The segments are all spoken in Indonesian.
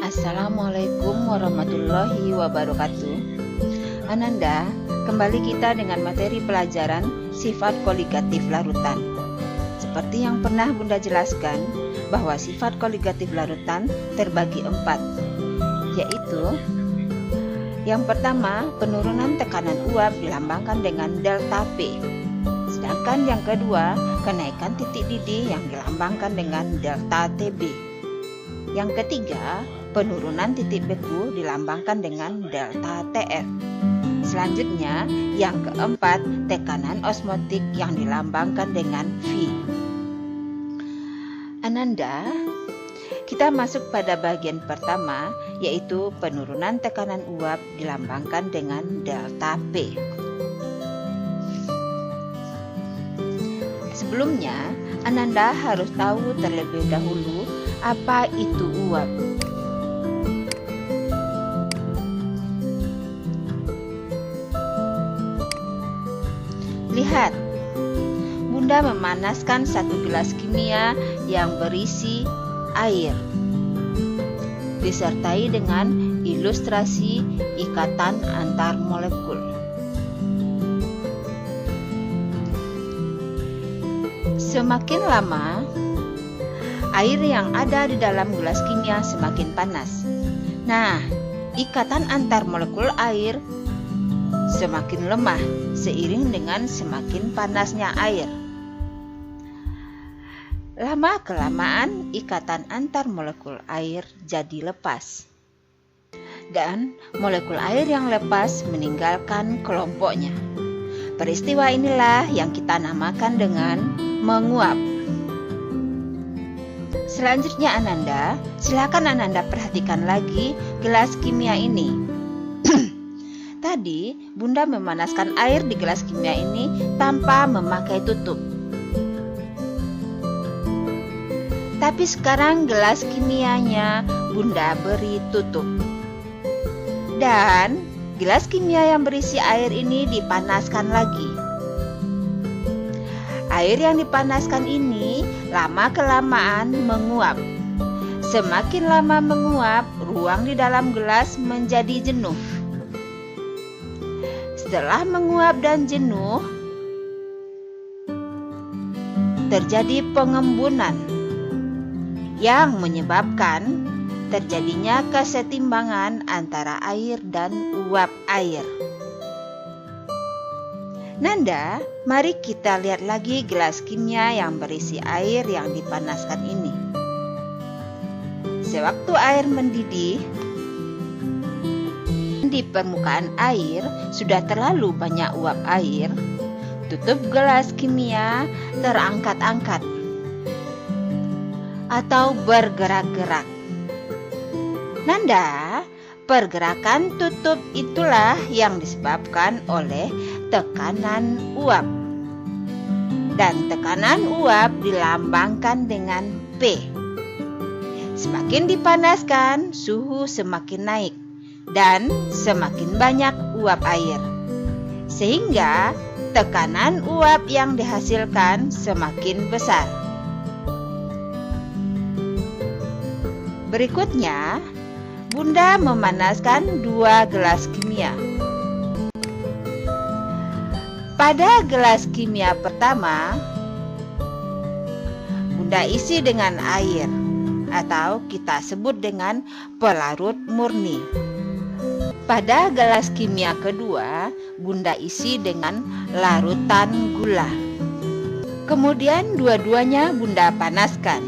Assalamualaikum warahmatullahi wabarakatuh. Ananda, kembali kita dengan materi pelajaran sifat koligatif larutan. Seperti yang pernah Bunda jelaskan, bahwa sifat koligatif larutan terbagi 4, yaitu yang pertama, penurunan tekanan uap dilambangkan dengan delta P. Sedangkan yang kedua, kenaikan titik didih yang dilambangkan dengan delta TB. Yang ketiga, penurunan titik beku dilambangkan dengan delta TF. Selanjutnya, yang keempat, tekanan osmotik yang dilambangkan dengan V. Ananda, kita masuk pada bagian pertama, yaitu penurunan tekanan uap dilambangkan dengan delta P. Sebelumnya, Ananda harus tahu terlebih dahulu apa itu uap. Lihat, Bunda memanaskan satu gelas kimia yang berisi air, disertai dengan ilustrasi ikatan antar molekul. Semakin lama, air yang ada di dalam gelas kimia semakin panas. Nah, ikatan antar molekul air semakin lemah seiring dengan semakin panasnya air. Lama-kelamaan, ikatan antar molekul air jadi lepas. Dan molekul air yang lepas meninggalkan kelompoknya. Peristiwa inilah yang kita namakan dengan menguap. Selanjutnya Ananda, silakan Ananda perhatikan lagi gelas kimia ini. Tadi Bunda memanaskan air di gelas kimia ini tanpa memakai tutup. Tapi sekarang gelas kimianya Bunda beri tutup. Dan gelas kimia yang berisi air ini dipanaskan lagi. Air yang dipanaskan ini lama-kelamaan menguap. Semakin lama menguap, ruang di dalam gelas menjadi jenuh. Setelah menguap dan jenuh, terjadi pengembunan yang menyebabkan terjadinya kesetimbangan antara air dan uap air. Nanda, mari kita lihat lagi gelas kimia yang berisi air yang dipanaskan ini. Sewaktu air mendidih, di permukaan air sudah terlalu banyak uap air, tutup gelas kimia terangkat-angkat atau bergerak-gerak. Nanda, pergerakan tutup itulah yang disebabkan oleh tekanan uap. Dan tekanan uap dilambangkan dengan P. Semakin dipanaskan, suhu semakin naik dan semakin banyak uap air. Sehingga tekanan uap yang dihasilkan semakin besar. Berikutnya, Bunda memanaskan 2 gelas kimia. Pada gelas kimia pertama, Bunda isi dengan air atau kita sebut dengan pelarut murni. Pada gelas kimia kedua, Bunda isi dengan larutan gula. Kemudian dua-duanya Bunda panaskan.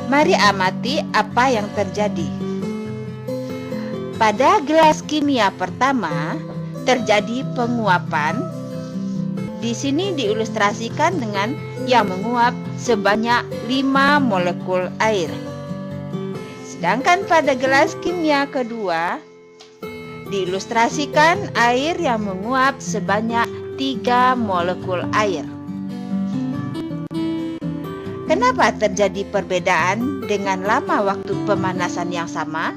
Mari amati apa yang terjadi. Pada gelas kimia pertama, terjadi penguapan. Di sini diilustrasikan dengan yang menguap sebanyak 5 molekul air. Sedangkan pada gelas kimia kedua, diilustrasikan air yang menguap sebanyak 3 molekul air. Kenapa terjadi perbedaan dengan lama waktu pemanasan yang sama?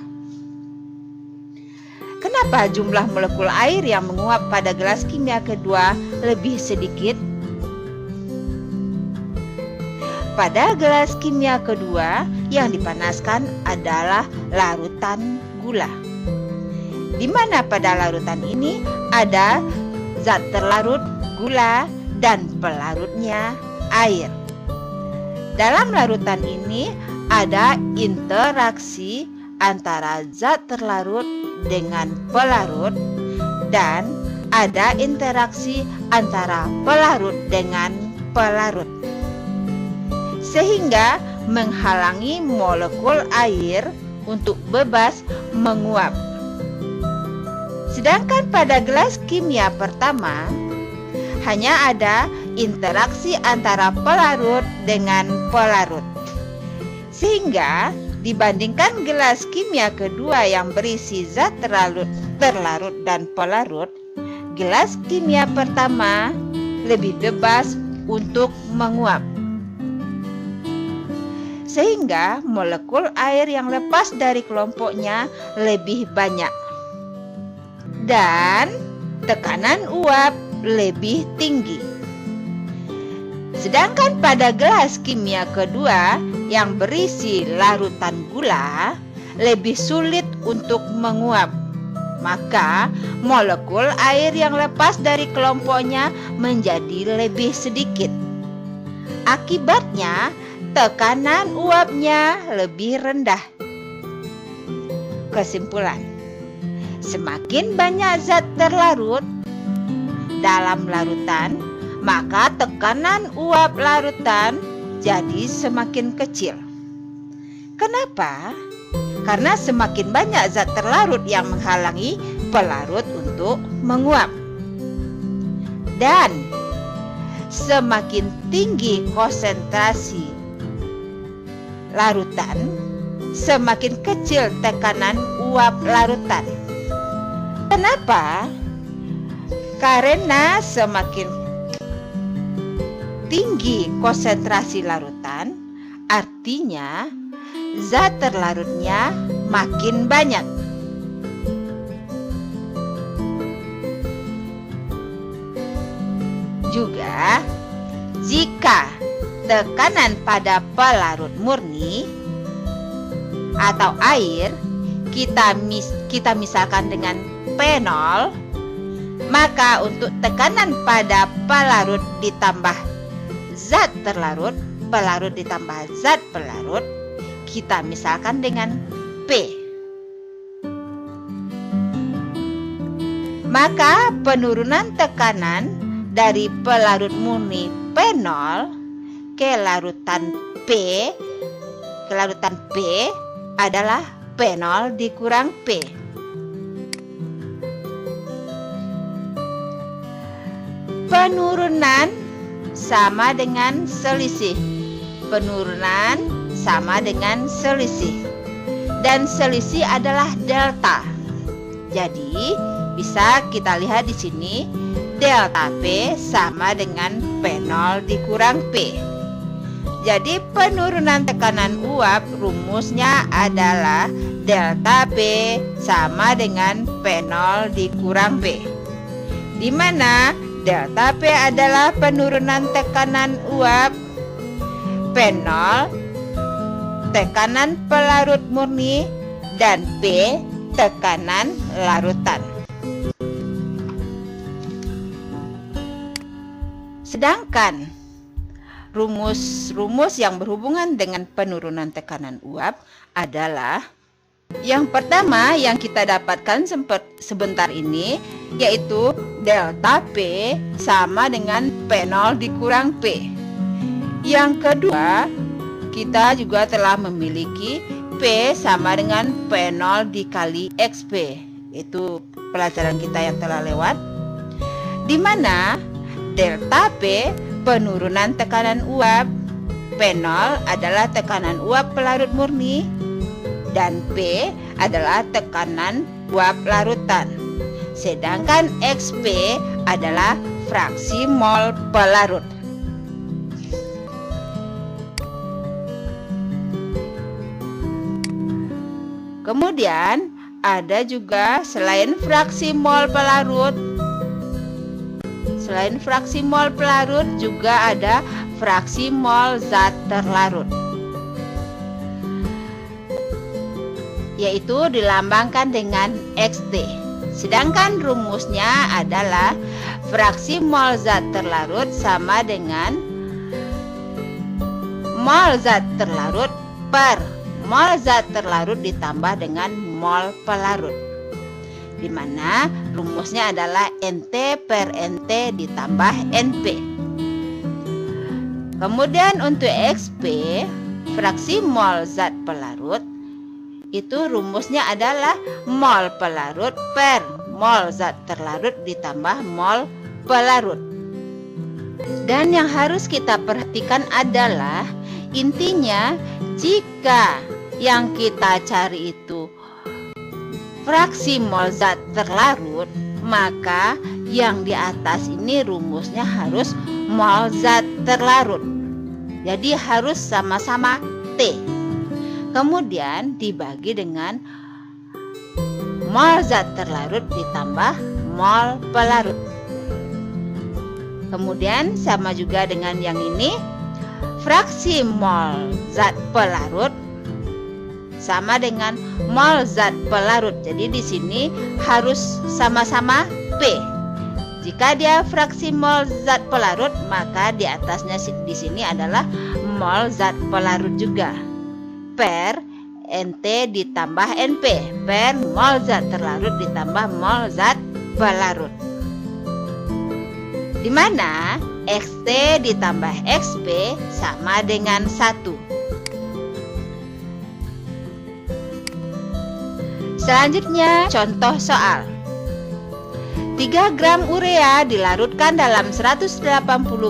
Kenapa jumlah molekul air yang menguap pada gelas kimia kedua lebih sedikit? Pada gelas kimia kedua yang dipanaskan adalah larutan gula. Di mana pada larutan ini ada zat terlarut gula dan pelarutnya air. Dalam larutan ini ada interaksi antara zat terlarut dengan pelarut dan ada interaksi antara pelarut dengan pelarut, sehingga menghalangi molekul air untuk bebas menguap. Sedangkan pada gelas kimia pertama hanya ada interaksi antara pelarut dengan pelarut, sehingga dibandingkan gelas kimia kedua yang berisi zat terlarut dan pelarut, gelas kimia pertama lebih bebas untuk menguap, sehingga molekul air yang lepas dari kelompoknya lebih banyak dan tekanan uap lebih tinggi. Sedangkan pada gelas kimia kedua yang berisi larutan gula lebih sulit untuk menguap, maka molekul air yang lepas dari kelompoknya menjadi lebih sedikit. Akibatnya tekanan uapnya lebih rendah. Kesimpulan: semakin banyak zat terlarut dalam larutan, maka tekanan uap larutan jadi semakin kecil. Kenapa? Karena semakin banyak zat terlarut yang menghalangi pelarut untuk menguap. Dan semakin tinggi konsentrasi larutan, semakin kecil tekanan uap larutan. Kenapa? Karena semakin tinggi konsentrasi larutan, artinya zat terlarutnya makin banyak. Juga, jika tekanan pada pelarut murni atau air kita misalkan dengan P0, maka untuk tekanan pada pelarut ditambah zat terlarut, pelarut ditambah zat pelarut, kita misalkan dengan P. Maka penurunan tekanan dari pelarut murni P0 ke larutan P adalah P0 dikurang P. Penurunan sama dengan selisih. Penurunan sama dengan selisih. Dan selisih adalah delta. Jadi, bisa kita lihat di sini delta P sama dengan P0 dikurang P. Jadi, penurunan tekanan uap rumusnya adalah delta P sama dengan P0 dikurang P. Di mana delta P adalah penurunan tekanan uap, P0 tekanan pelarut murni, dan P tekanan larutan. Sedangkan rumus yang berhubungan dengan penurunan tekanan uap adalah yang pertama yang kita dapatkan sebentar ini, yaitu delta P sama dengan P0 dikurang P. Yang kedua, kita juga telah memiliki P sama dengan P0 dikali XP. Itu pelajaran kita yang telah lewat, di mana delta P penurunan tekanan uap, P0 adalah tekanan uap pelarut murni, dan P adalah tekanan uap larutan. Sedangkan XP adalah fraksi mol pelarut. Kemudian ada juga selain fraksi mol pelarut juga ada fraksi mol zat terlarut, yaitu dilambangkan dengan XT. Sedangkan rumusnya adalah fraksi mol zat terlarut sama dengan mol zat terlarut per mol zat terlarut ditambah dengan mol pelarut, di mana rumusnya adalah NT per NT ditambah NP. Kemudian untuk XP, fraksi mol zat pelarut, itu rumusnya adalah mol pelarut per mol zat terlarut ditambah mol pelarut. Dan yang harus kita perhatikan adalah intinya jika yang kita cari itu fraksi mol zat terlarut, maka yang di atas ini rumusnya harus mol zat terlarut. Jadi harus sama-sama T. Kemudian dibagi dengan mol zat terlarut ditambah mol pelarut. Kemudian sama juga dengan yang ini, fraksi mol zat pelarut sama dengan mol zat pelarut. Jadi di sini harus sama-sama P. Jika dia fraksi mol zat pelarut, maka di atasnya di sini adalah mol zat pelarut juga. Per NT ditambah NP per mol zat terlarut ditambah mol zat pelarut, di mana XT ditambah XP sama dengan 1. Selanjutnya contoh soal. 3 gram urea dilarutkan dalam 180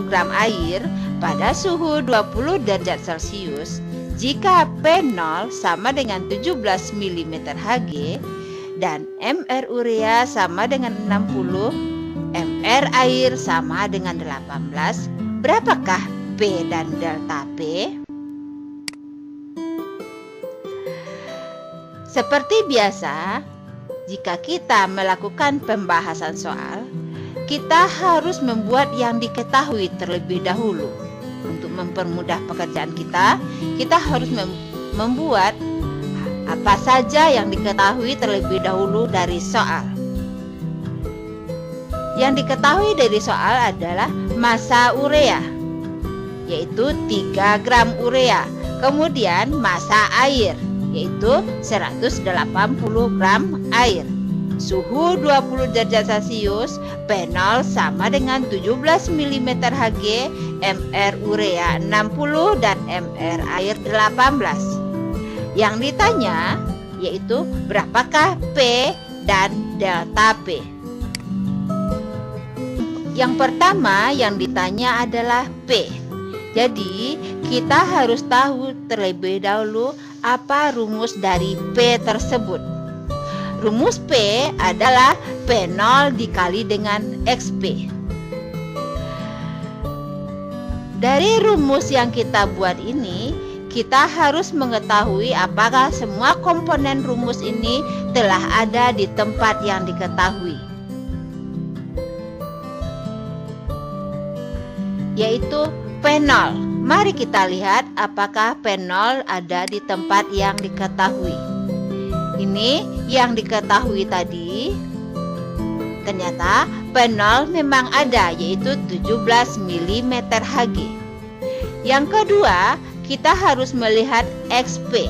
gram air pada suhu 20 derajat Celcius jika P0 sama dengan 17 mm Hg dan mR urea sama dengan 60, mR air sama dengan 18, berapakah P dan delta P? Seperti biasa, jika kita melakukan pembahasan soal, kita harus membuat yang diketahui terlebih dahulu. Untuk mempermudah pekerjaan kita harus membuat apa saja yang diketahui terlebih dahulu dari soal. Yang diketahui dari soal adalah massa urea, yaitu 3 gram urea. Kemudian massa air, yaitu 180 gram air. Suhu 20 derajat Celcius, P0 sama dengan 17 mm Hg, mR urea 60 dan mR air 18. Yang ditanya yaitu berapakah P dan delta P. Yang pertama yang ditanya adalah P. Jadi kita harus tahu terlebih dahulu apa rumus dari P tersebut. Rumus P adalah P0 dikali dengan XP. Dari rumus yang kita buat ini, kita harus mengetahui apakah semua komponen rumus ini telah ada di tempat yang diketahui, yaitu P0. Mari kita lihat apakah P0 ada di tempat yang diketahui. Ini yang diketahui tadi, ternyata P0 memang ada, yaitu 17 mm Hg. Yang kedua, kita harus melihat XP.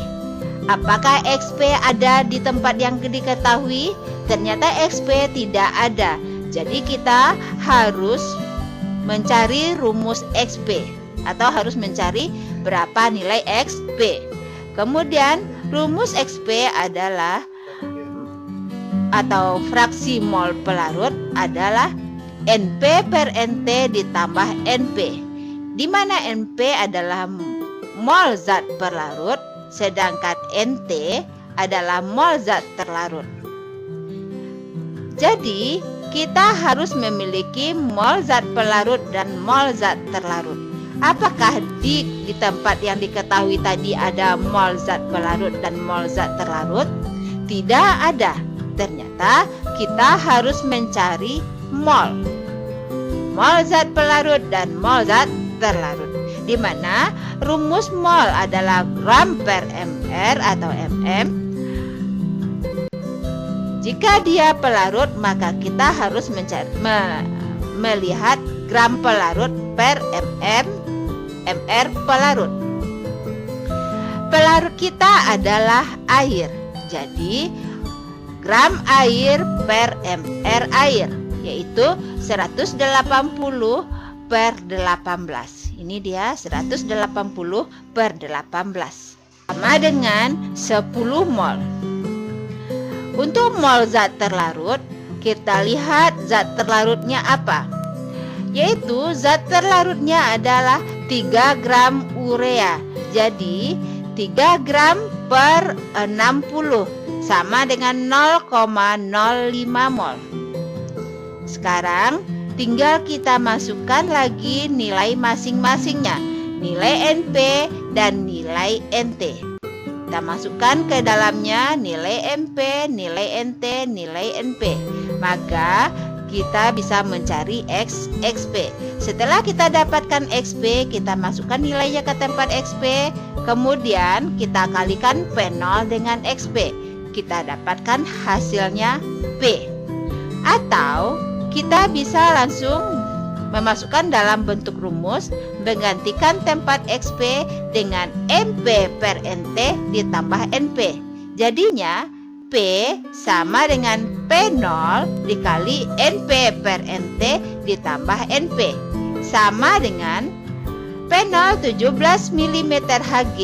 Apakah XP ada di tempat yang diketahui? Ternyata XP tidak ada. Jadi kita harus mencari rumus XP atau harus mencari berapa nilai XP. Kemudian rumus XP adalah atau fraksi mol pelarut adalah NP per NT ditambah NP, di mana NP adalah mol zat pelarut sedangkan NT adalah mol zat terlarut. Jadi kita harus memiliki mol zat pelarut dan mol zat terlarut. Apakah di tempat yang diketahui tadi ada mol zat pelarut dan mol zat terlarut? Tidak ada. Ternyata kita harus mencari mol zat pelarut dan mol zat terlarut. di mana rumus mol adalah gram per mr atau mm. Jika dia pelarut, maka kita harus melihat gram pelarut per mr pelarut. Pelarut kita adalah air, jadi gram air per mr air, yaitu 180 per 18. Ini dia 180 per 18, sama dengan 10 mol. Untuk mol zat terlarut, kita lihat zat terlarutnya apa, yaitu zat terlarutnya adalah 3 gram urea. Jadi 3 gram per 60 sama dengan 0,05 mol. Sekarang tinggal kita masukkan lagi nilai masing-masingnya, nilai NP dan nilai NT. Kita masukkan ke dalamnya nilai MP, nilai NT, nilai NP. Maka kita bisa mencari XP. Setelah kita dapatkan XP, kita masukkan nilainya ke tempat XP. Kemudian kita kalikan P0 dengan XP. Kita dapatkan hasilnya P. Atau kita bisa langsung memasukkan dalam bentuk rumus, menggantikan tempat XP dengan MP per NT ditambah NP. Jadinya P sama dengan P0 dikali NP per NT ditambah NP, sama dengan P0 17 mm Hg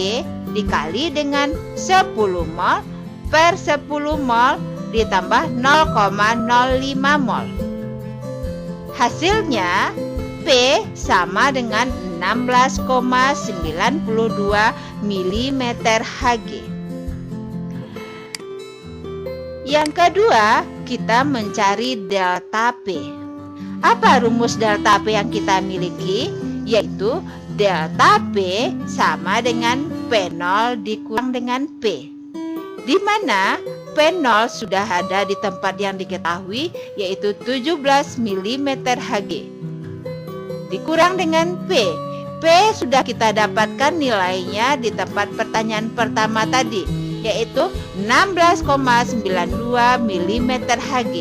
dikali dengan 10 mol per 10 mol ditambah 0,05 mol. Hasilnya P sama dengan 16,92 mm Hg. Yang kedua, kita mencari delta P. Apa rumus delta P yang kita miliki? Yaitu delta P sama dengan P0 dikurang dengan P, di mana P0 sudah ada di tempat yang diketahui, yaitu 17 mm Hg dikurang dengan P. P sudah kita dapatkan nilainya di tempat pertanyaan pertama tadi, yaitu 16,92 mm Hg.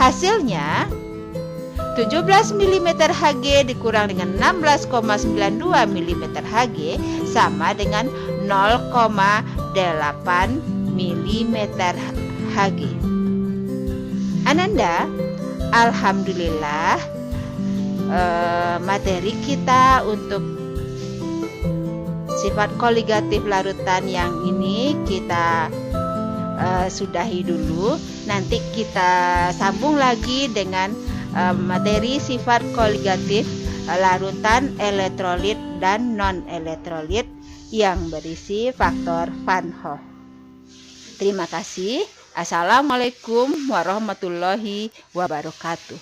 Hasilnya 17 mm Hg dikurang dengan 16,92 mm Hg sama dengan 0,8 mm Hg. Ananda, alhamdulillah materi kita untuk sifat koligatif larutan yang ini kita sudahi dulu. Nanti kita sambung lagi dengan materi sifat koligatif larutan elektrolit dan non-elektrolit yang berisi faktor Van Hoff. Terima kasih. Assalamualaikum warahmatullahi wabarakatuh.